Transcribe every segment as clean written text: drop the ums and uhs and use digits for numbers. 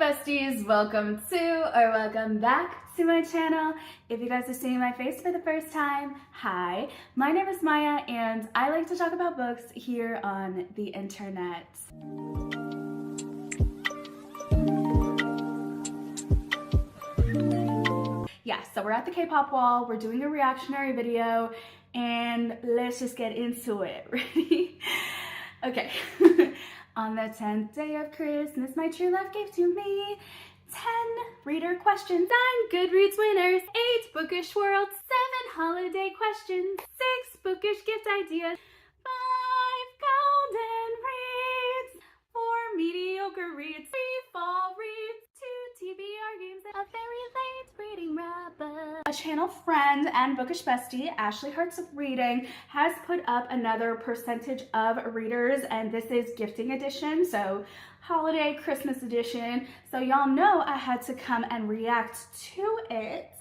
besties, welcome back to my channel. If you guys are seeing my face for the first time, hi, my name is Maya and I like to talk about books here on the internet. Yeah, so we're at the K-pop wall, we're doing a reactionary video, and let's just get into it. Ready? Okay. On the 10th day of Christmas, my true love gave to me 10 reader questions, 9 Goodreads winners, 8 bookish worlds, 7 holiday questions, 6 bookish gift ideas, 5 golden reads, 4 mediocre reads, 3 fall reads, 2 TBR games, and a very late reading wrap-up. A channel friend and bookish bestie, Ashley Hearts of Reading, has put up another percentage of readers, and this is gifting edition, so holiday Christmas edition. So y'all know I had to come and react to it.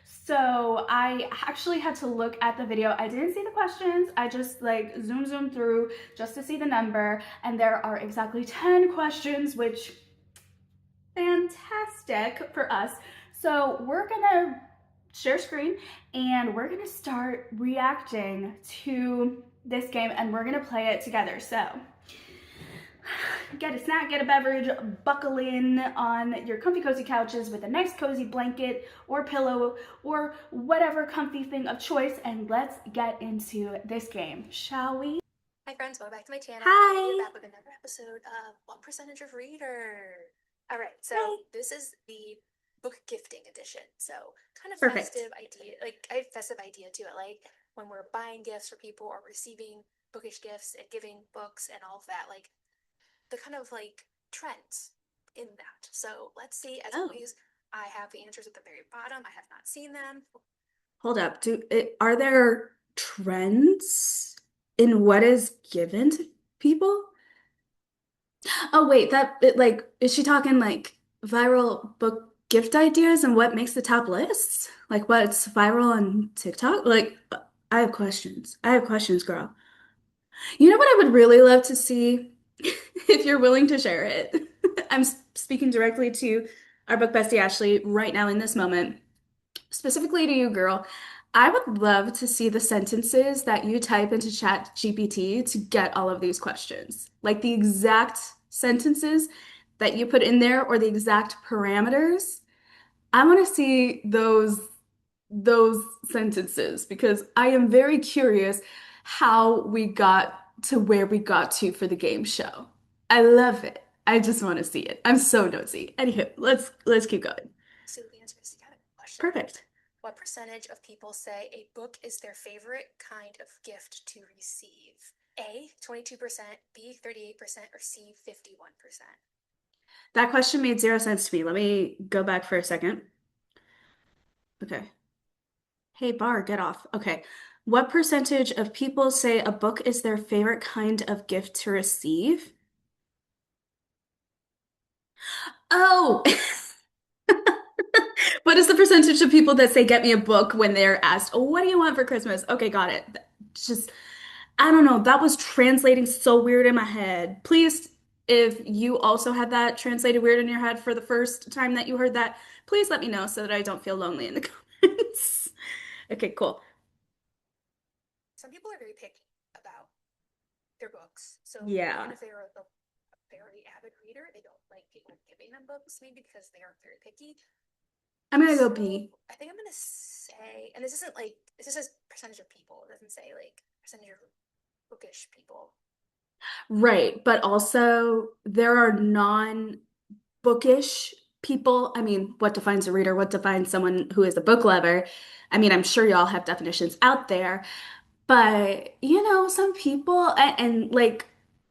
So I actually had to look at the video. I didn't see the questions. I just like zoomed through just to see the number, and there are exactly 10 questions, which fantastic for us. So we're gonna share screen and we're gonna start reacting to this game and we're gonna play it together. So get a snack, get a beverage, buckle in on your comfy cozy couches with a nice cozy blanket or pillow or whatever comfy thing of choice, and let's get into this game, shall we? Hi friends, welcome back to my channel. Hi. We're back with another episode of What Percentage of Reader? Alright, so this is the book gifting edition. So kind of Perfect. festive idea, like I have festive idea to it, like when we're buying gifts for people or receiving bookish gifts and giving books and all of that, like the kind of like trends in that. So let's see, as always, I have the answers at the very bottom. I have not seen them. Hold up, are there trends in what is given to people? Oh wait, is she talking like viral book gift ideas and what makes the top lists? Like what's viral on TikTok? Like I have questions. I have questions, girl. You know what I would really love to see if you're willing to share it. I'm speaking directly to our book bestie Ashley right now in this moment. Specifically to you, girl. I would love to see the sentences that you type into Chat GPT to get all of these questions. Like the exact sentences that you put in there or the exact parameters. I want to see those sentences because I am very curious how we got to where we got to for the game show. I love it. I just want to see it. I'm so nosy. Anywho, let's keep going. So the answer is you got a question. Perfect. What percentage of people say a book is their favorite kind of gift to receive? A, 22%, B, 38%, or C, 51%? That question made zero sense to me. Let me go back for a second. Okay. Hey, bar, get off. Okay. What percentage of people say a book is their favorite kind of gift to receive? Oh, what is the percentage of people that say get me a book when they're asked, oh, what do you want for Christmas? Okay, got it. Just, I don't know. That was translating so weird in my head. Please, if you also had that translated weird in your head for the first time that you heard that, please let me know so that I don't feel lonely in the comments. Okay, cool. Some people are very picky about their books. So Yeah. even if they're a very avid reader, they don't like people giving them books, maybe because they are very picky. I'm gonna go B. I think I'm gonna say, and this isn't like, this just says percentage of people. It doesn't say like percentage of bookish people. Right, but also there are non-bookish people. I mean, what defines a reader? What defines someone who is a book lover? I mean, I'm sure y'all have definitions out there, but you know, some people and like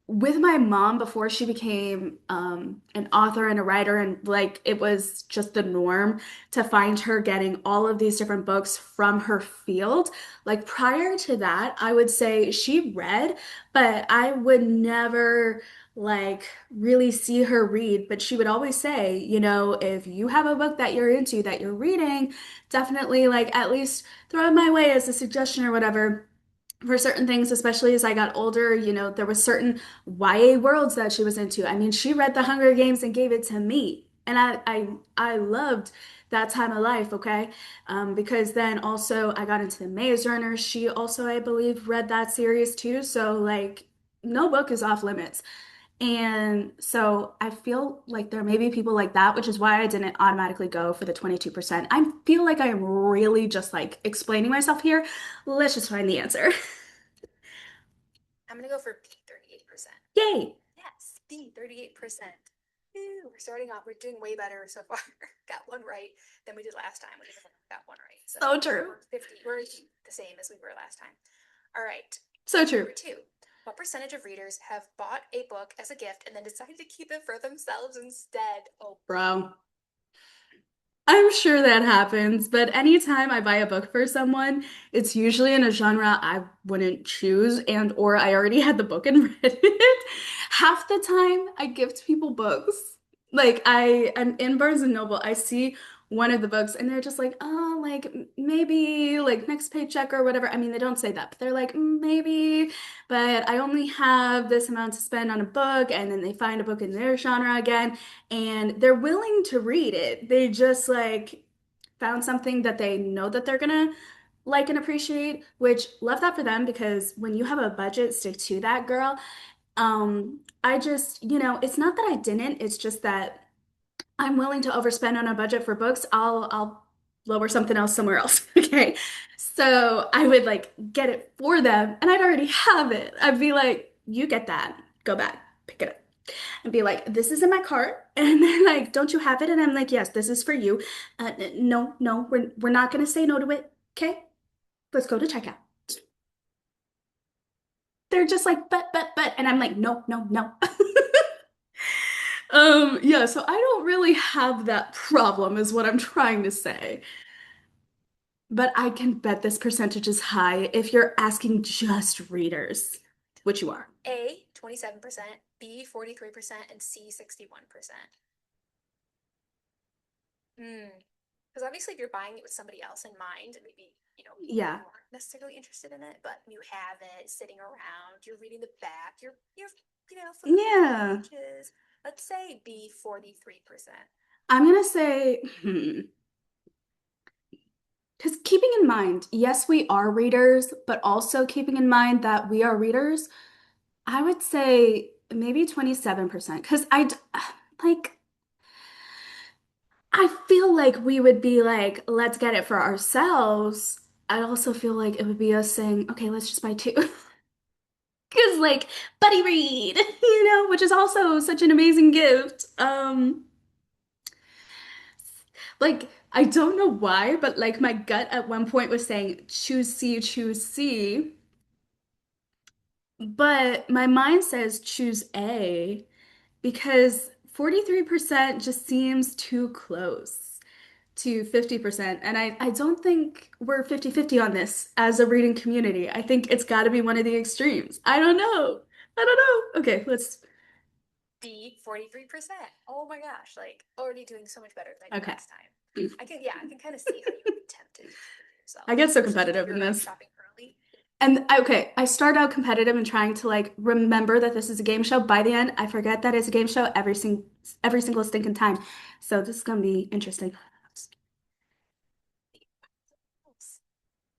with my mom before she became an author and a writer, and like it was just the norm to find her getting all of these different books from her field. Like prior to that, I would say she read, but I would never like really see her read. But she would always say, you know, if you have a book that you're into that you're reading, definitely like at least throw it my way as a suggestion or whatever for certain things, especially as I got older, you know, there was certain YA worlds that she was into. I mean, she read The Hunger Games and gave it to me. And I loved that time of life, okay? Because then also I got into the Maze Runner. She also, I believe, read that series too. So like no book is off limits. And so I feel like there may be people like that, which is why I didn't automatically go for the 22%. I feel like I'm really just like explaining myself here. Let's just find the answer. I'm gonna go for B, 38%. Yay! Yes, B, 38%. Ooh, we're starting off, we're doing way better so far. Got one right than we did last time. We got one right. So So true. we're 50, we're the same as we were last time. All right. So Question true. number two. What percentage of readers have bought a book as a gift and then decided to keep it for themselves instead? Oh, Bro. I'm sure that happens, but anytime I buy a book for someone, it's usually in a genre I wouldn't choose and or I already had the book and read it. Half the time I gift people books. Like I'm in Barnes and Noble, I see one of the books and they're just like, oh, like maybe like next paycheck or whatever. I mean, they don't say that, but they're like, maybe, but I only have this amount to spend on a book, and then they find a book in their genre again and they're willing to read it. They just like found something that they know that they're gonna like and appreciate, which love that for them because when you have a budget, stick to that, girl. I just, it's not that I didn't, it's just that I'm willing to overspend on a budget for books. I'll lower something else somewhere else. Okay. So I would like get it for them and I'd already have it. I'd be like, you get that. Go back, pick it up and be like, this is in my cart. And they're like, don't you have it? And I'm like, yes, this is for you. No, no, we're not gonna say no to it. Okay, let's go to checkout. They're just like, but, and I'm like, no, no, no. Yeah, so I don't really have that problem, is what I'm trying to say. But I can bet this percentage is high if you're asking just readers, which you are. A, 27%, B, 43%, and C, 61%. Hmm. Because obviously, if you're buying it with somebody else in mind, maybe, people Yeah. who aren't necessarily interested in it, but you have it sitting around, you're reading the back, you're flipping through the Yeah. pages. Let's say B, 43%. I'm gonna say, because keeping in mind, yes, we are readers, but also keeping in mind that we are readers, I would say maybe 27%. Because like, I feel like we would be like, let's get it for ourselves. I also feel like it would be us saying, okay, let's just buy two. Because, like, buddy read, which is also such an amazing gift. Like, I don't know why, but like my gut at one point was saying, choose C, choose C. But my mind says choose A because 43% just seems too close to 50%. And I don't think we're 50-50 on this as a reading community. I think it's got to be one of the extremes. I don't know. I don't know. Okay, let's. B, 43%. Oh my gosh, like already doing so much better than I did Okay. last time. I can kind of see how you would be tempted to do it yourself, I get so especially if competitive in you're this. shopping early. And okay, I start out competitive and trying to like remember that this is a game show. By the end, I forget that it's a game show every single stinking time. So this is gonna be interesting.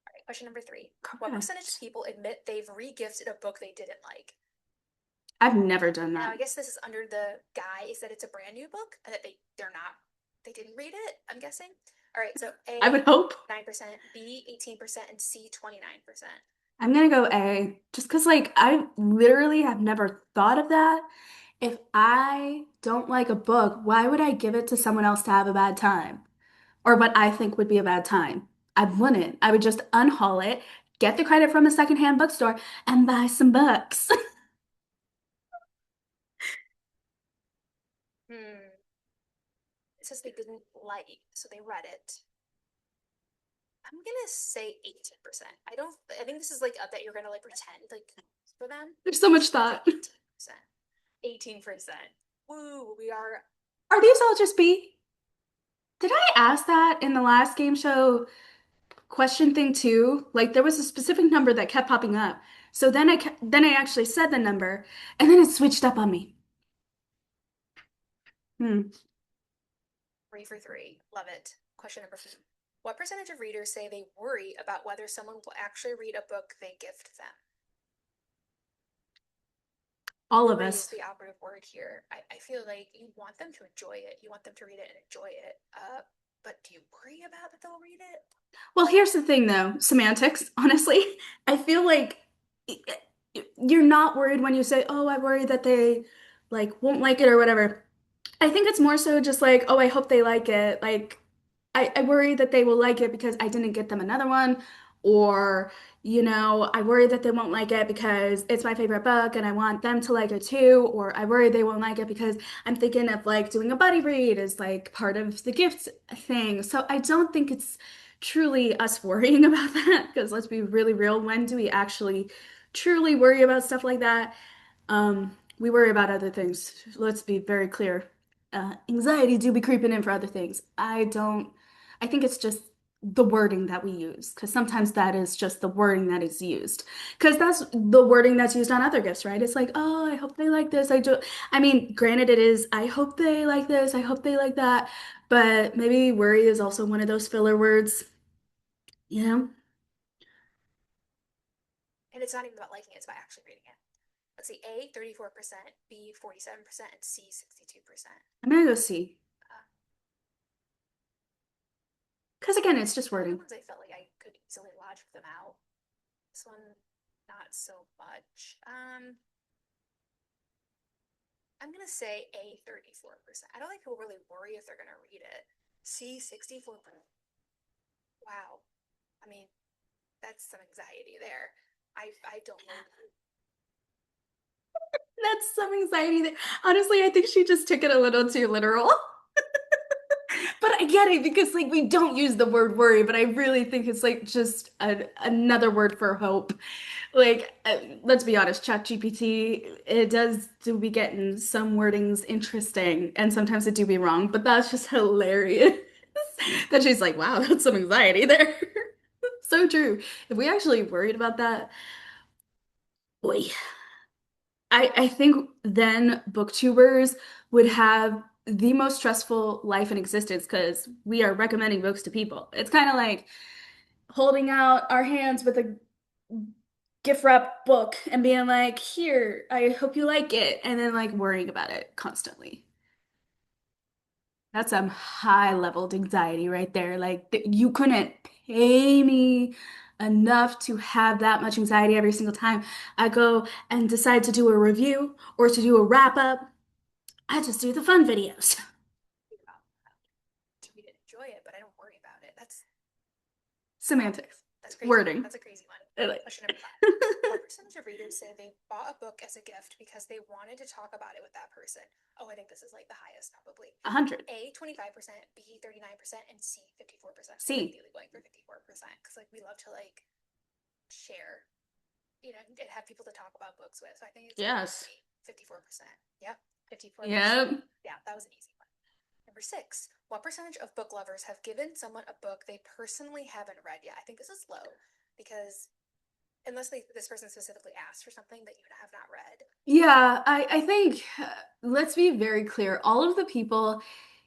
All right, question number three. What percentage of Correct. people admit they've re-gifted a book they didn't like? I've never done Now, that. I guess this is under the guise that it's a brand new book and that they didn't read it, I'm guessing. All right, so I would A, hope. 9%, B, 18%, and C, 29%. I'm gonna go A, just because like I literally have never thought of that. If I don't like a book, why would I give it to someone else to have a bad time? Or what I think would be a bad time? I wouldn't. I would just unhaul it, get the credit from a secondhand bookstore, and buy some books. Hmm. It says they didn't like, so they read it. I'm gonna say 18%. I think this is like that you're gonna like pretend like for them. There's so much So I'm gonna say thought. 18%. 18%. Woo, we are. Are these all just B? Did I ask that in the last game show question thing too? Like there was a specific number that kept popping up. So then I actually said the number and then it switched up on me. Hmm. Three for three. Love it. Question number 4. What percentage of readers say they worry about whether someone will actually read a book they gift them? All of Worry is us. the operative word here. I feel like you want them to enjoy it. You want them to read it and enjoy it. But do you worry about that they'll read it? Well, here's the thing though, semantics, honestly. I feel like you're not worried when you say, "Oh, I worry that they like won't like it or whatever." I think it's more so just like, "Oh, I hope they like it." Like I worry that they will like it because I didn't get them another one, or I worry that they won't like it because it's my favorite book and I want them to like it too, or I worry they won't like it because I'm thinking of like doing a buddy read as like part of the gift thing. So I don't think it's truly us worrying about that because let's be really real, when do we actually truly worry about stuff like that? We worry about other things. Let's be very clear. Anxiety do be creeping in for other things. I think it's just the wording that we use, because sometimes that is just the wording that is used. Because that's the wording that's used on other gifts, right? It's like, oh, I hope they like this. I do. I mean, granted, it is, I hope they like this. I hope they like that. But maybe worry is also one of those filler words, you know? And it's not even about liking it, it's about actually reading it. Let's see, A, 34%, B, 47%, and C, 62%. I'm gonna go see. Uh, Because again, it's just the other wording. ones I felt like I could easily logic them out. This one, not so much. I'm gonna say A, 34%. I don't think people really worry if they're gonna read it. C, 64%. Wow. I mean, that's some anxiety there. I don't know. That's some anxiety there. Honestly, I think she just took it a little too literal. But I get it because like we don't use the word worry, but I really think it's like just another word for hope. Like let's be honest, ChatGPT, it does do be getting some wordings interesting and sometimes it do be wrong, but that's just hilarious. That she's like, wow, that's some anxiety there. So true. If we actually worried about that, boy. I think then booktubers would have the most stressful life in existence because we are recommending books to people. It's kind of like holding out our hands with a gift wrap book and being like, here, I hope you like it, and then like worrying about it constantly. That's some high leveled anxiety right there. Like you couldn't pay me enough to have that much anxiety every single time I go and decide to do a review or to do a wrap up. I just do the fun videos. To read it, enjoy it, but I don't worry about it. Wow, Semantics, that's crazy. wording. That's a crazy one. I like. Question number 5. What percentage of readers say they bought a book as a gift because they wanted to talk about it with that person? Oh, I think this is like the highest probably. 100. A, 25%, B, 39%, and C, 54%. I'm C. ideally going for 54% because like we love to like share, and have people to talk about books with. So I think it's going to Yes. be 54%. Yep, 54%. Yep. Yeah, that was an easy one. Number 6, what percentage of book lovers have given someone a book they personally haven't read yet? I think this is low because unless this person specifically asked for something that you have not read. Yeah, I think let's be very clear. All of the people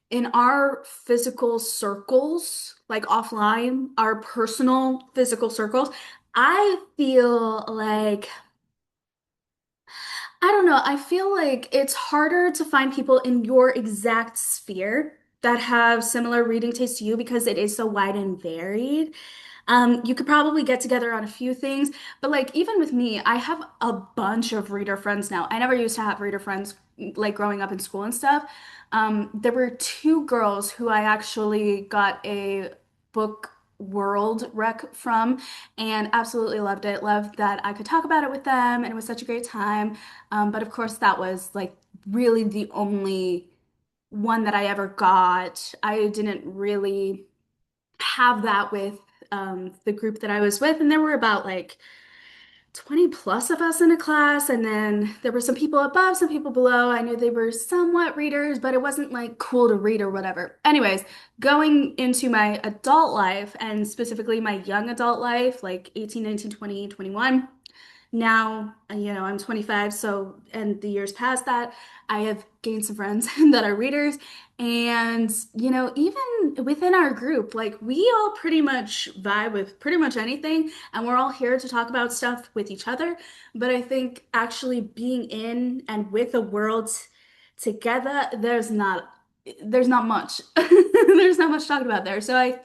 in our physical circles, like offline, our personal physical circles, I feel like, I don't know, I feel like it's harder to find people in your exact sphere that have similar reading tastes to you because it is so wide and varied. You could probably get together on a few things, but like even with me, I have a bunch of reader friends now. I never used to have reader friends like growing up in school and stuff. There were two girls who I actually got a book world rec from and absolutely loved it. Loved that I could talk about it with them, and it was such a great time. But of course, that was like really the only one that I ever got. I didn't really have that with the group that I was with, and there were about like 20 plus of us in a class, and then there were some people above, some people below. I knew they were somewhat readers, but it wasn't like cool to read or whatever. Anyways, going into my adult life, and specifically my young adult life, like 18, 19, 20, 21. now, I'm 25, so, and the years past that, I have gained some friends that are readers. And, even within our group, like we all pretty much vibe with pretty much anything, and we're all here to talk about stuff with each other. But I think actually being in and with the world together, there's not much. There's not much talked about there. So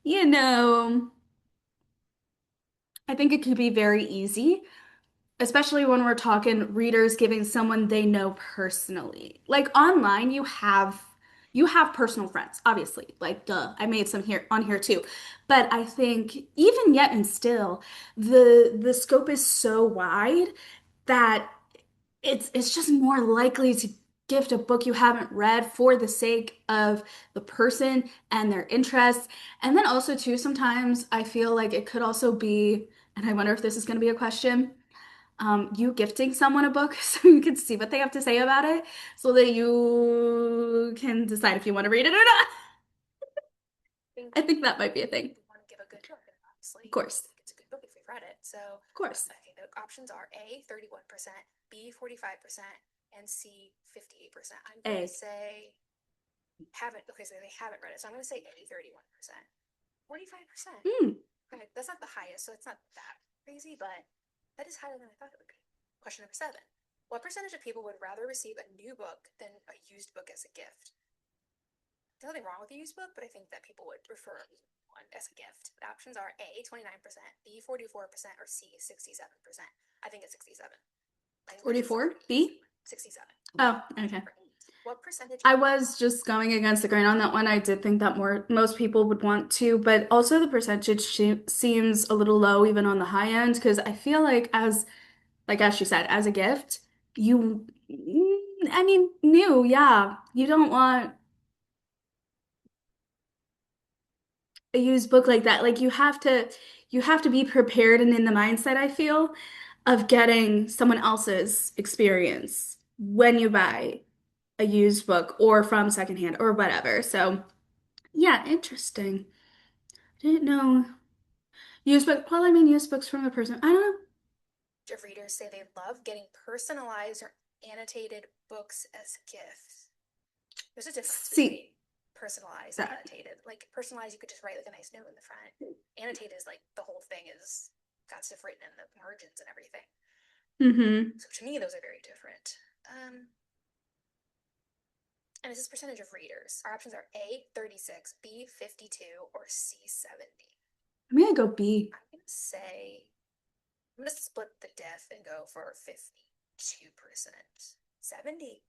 you know, I think it could be very easy, especially when we're talking readers giving someone they know personally. Like online, you have personal friends, obviously. Like duh, I made some here on here too. But I think even yet and still, the scope is so wide that it's just more likely to gift a book you haven't read for the sake of the person and their interests. And then also too, sometimes I feel like it could also be, and I wonder if this is going to be a question, you gifting someone a book so you can see what they have to say about it so that you can decide if you want to read it or not. think I think that might be a thing. we want to give a good book, and Of obviously, course. think it's a good book if we've read it. So Of course. I think the options are A, 31%, B, 45%, and C, 58%. I'm going to A. say haven't, okay, so they haven't read it. So I'm going to say A, 31%. 45%. Hmm. Okay, that's not the highest, so it's not that crazy, but that is higher than I thought it would be. Question number 7. What percentage of people would rather receive a new book than a used book as a gift? There's nothing wrong with a used book, but I think that people would prefer one as a gift. The options are A, 29%, B, 44%, or C, 67%. I think it's 67. I think 44? B? 67. Oh, okay. What percentage? I was just going against the grain on that one. I did think that most people would want to, but also the percentage seems a little low even on the high end because I feel like as she said, as a gift, I mean, new, yeah. You don't want a used book like that. Like you have to be prepared and in the mindset, I feel, of getting someone else's experience when you buy a used book or from secondhand or whatever. So, yeah, interesting. Didn't know. Used book, well, I mean, used books from a person. I don't know. Of readers say they love getting personalized or annotated books as gifts. There's a difference See, between personalized and that. annotated. Like personalized, you could just write like a nice note in the front. Annotated is like the whole thing is got stuff written in the margins and everything. Mm-hmm. So to me, those are very different. And this is percentage of readers. Our options are A, 36, B, 52, or C, 70. I'm gonna go B. I'm gonna split the diff and go for 52%. 70.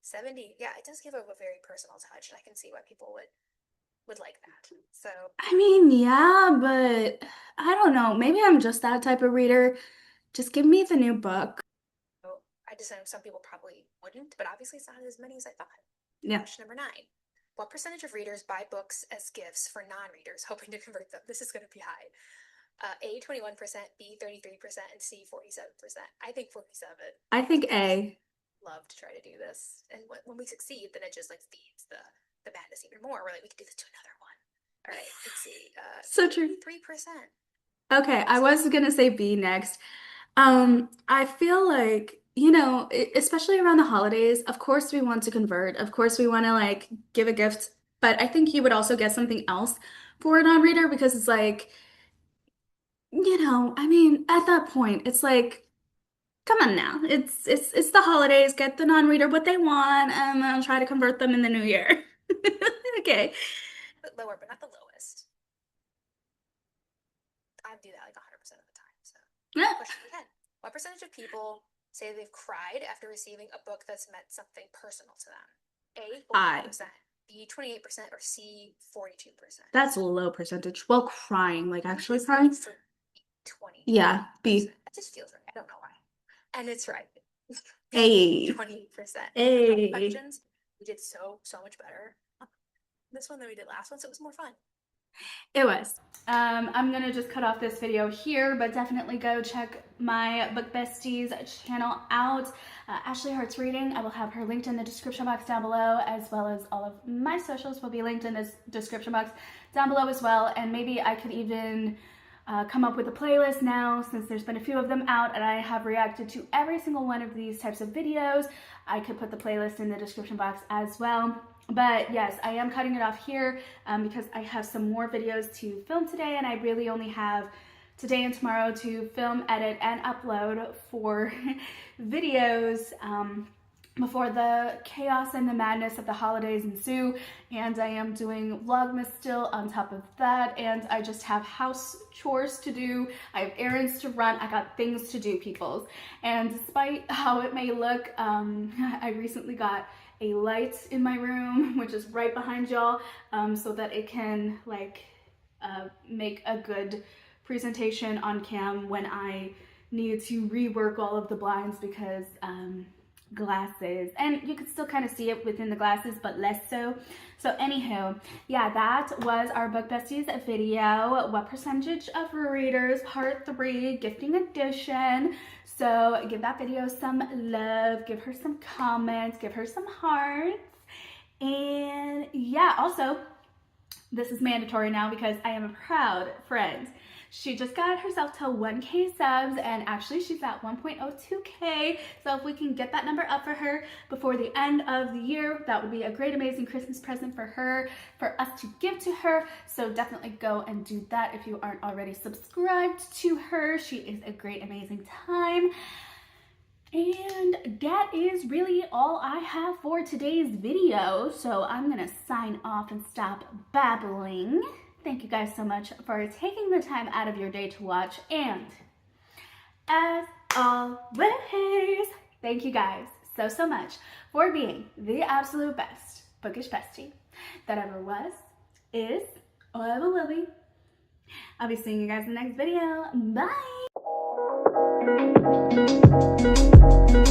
70. Yeah, it does give a very personal touch, and I can see why people would like that. So I mean, yeah, but I don't know. Maybe I'm just that type of reader. Just give me the new book. I just know some people probably wouldn't, but obviously it's not as many as I thought. Yeah. Question number 9. What percentage of readers buy books as gifts for non-readers, hoping to convert them? This is going to be high. A, 21%, B, 33%, and C, 47%. I think 47. I think A. Love to try to do this. And when we succeed, then it just like feeds the madness even more. We're like, we can do this to another one. All right, let's see. So true. 3%. Okay, I was gonna say B next. I feel like, especially around the holidays, of course we want to convert. Of course we want to like give a gift, but I think you would also get something else for a non-reader because it's like, I mean, at that point, it's like, come on now. It's the holidays, get the non-reader what they want, and then try to convert them in the new year. Okay. But lower, but not the lowest. I do that like 100% of the time. So, Yeah. question 10. What percentage of people say they've cried after receiving a book that's meant something personal to them? A, I. 40%, B, 28%, or C, 42%? That's a low percentage. Well, crying, like I'm actually gonna say crying. for 20. Yeah, B. That just feels right. I don't know why. And it's right. B, A. 28%. A. Questions. We did so much better this one than we did last one, so it was more fun. It was. I'm gonna just cut off this video here, but definitely go check my Book Besties channel out. Ashley Hart's Reading. I will have her linked in the description box down below, as well as all of my socials will be linked in this description box down below as well. And maybe I could even come up with a playlist now, since there's been a few of them out and I have reacted to every single one of these types of videos. I could put the playlist in the description box as well. But yes, I am cutting it off here because I have some more videos to film today, and I really only have today and tomorrow to film, edit, and upload 4 videos before the chaos and the madness of the holidays ensue. And I am doing Vlogmas still on top of that, and I just have house chores to do. I have errands to run. I got things to do, peoples. And despite how it may look, I recently got a light in my room, which is right behind y'all, so that it can like make a good presentation on cam when I need to rework all of the blinds, because glasses, and you could still kind of see it within the glasses, but less so. So anywho, yeah, that was our Book Besties video. What percentage of readers, part 3, gifting edition. So give that video some love, give her some comments, give her some hearts. And yeah, also, this is mandatory now because I am a proud friend. She just got herself to 1K subs, and actually she's at 1.02K. So if we can get that number up for her before the end of the year, that would be a great, amazing Christmas present for her, for us to give to her. So definitely go and do that if you aren't already subscribed to her. She is a great, amazing time. And that is really all I have for today's video. So I'm gonna sign off and stop babbling. Thank you guys so much for taking the time out of your day to watch. And as always, thank you guys so much for being the absolute best bookish bestie that ever was, is, or ever will be. I'll be seeing you guys in the next video. Bye!